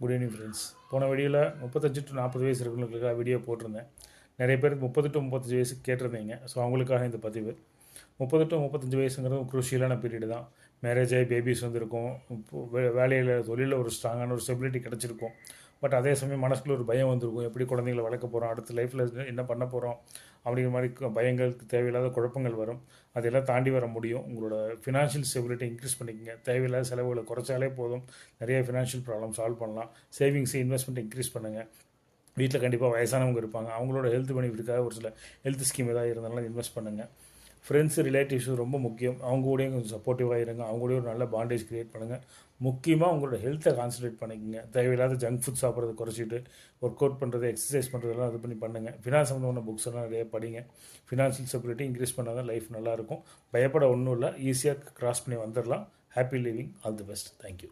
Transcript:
Good evening friends. போன வீடியோவில் 35 to 40 வயசு இருக்கிறவங்களுக்காக வீடியோ போட்டிருந்தேன். நிறைய பேருக்கு 30 to 35 வயசு கேட்டிருந்தீங்க. ஸோ அவங்களுக்காக இந்த பதிவு. 30 to 35 வயசுங்கிறது குரூஷியலான பீரியடு தான். மேரேஜ் ஆகி பேபிஸ் வந்திருக்கும், வேலையில் தொழிலில் ஒரு ஸ்ட்ராங்கான ஒரு ஸ்டெபிலிட்டி கிடச்சிருக்கும். பட் அதே சமயம் மனசுக்குள்ள ஒரு பயம் வந்திருக்கும். எப்படி குழந்தைங்களை வளர்க்க போகிறோம், அடுத்த லைஃப்பில் என்ன பண்ண போகிறோம் அப்படிங்கிற மாதிரி பயங்களுக்கு தேவையில்லாத குழப்பங்கள் வரும். அதெல்லாம் தாண்டி வர முடியும். உங்களோட ஃபினான்ஷியல் ஸ்டெபிலிட்டி இன்க்ரீஸ் பண்ணிக்கங்க. தேவையில்லாத செலவுகளை குறைச்சாலே போதும். நிறைய ஃபினான்ஷியல் ப்ராப்ளம் சால்வ் பண்ணலாம். சேவிங்ஸ் இன்வெஸ்ட்மெண்ட் இன்க்ரீஸ் பண்ணுங்கள். வீட்டில் கண்டிப்பாக வயசானவங்க இருப்பாங்க. அவங்களோட ஹெல்த் பெனிஃபிட்டுக்காக ஒரு சில ஹெல்த் ஸ்கீம் ஏதாவது இருந்தாலும் இன்வெஸ்ட் பண்ணுங்கள். ஃப்ரெண்ட்ஸு ரிலேட்டிவ்ஸு ரொம்ப முக்கியம். அவங்க கூடயும் கொஞ்சம் சப்போர்ட்டிவாக இருங்க. அவங்க கூடயும் ஒரு நல்ல பாண்டேஜ் க்ரியேட் பண்ணுங்கள். முக்கியமாக உங்களோட ஹெல்த்தை கான்சன்ட்ரேட் பண்ணிக்கங்க. தேவையில்லாத ஜங்க் ஃபுட் சாப்பிட்றத குறைச்சிட்டு ஒர்க் அவுட் பண்ணுறது, எக்ஸசைஸ் பண்ணுறதெல்லாம் இது பண்ணி பண்ணுங்கள். ஃபினான்ஸ் சம்மந்தமான புக்ஸ் எல்லாம் நிறைய படிங்க. ஃபினான்ஷியல் ஸ்டெபிலிட்டி இன்க்ரீஸ் பண்ணால் தான் லைஃப் நல்லாயிருக்கும். பயப்பட ஒன்றும் இல்லை, ஈஸியாக கிராஸ் பண்ணி வந்துடலாம். Happy living. All the best. Thank you.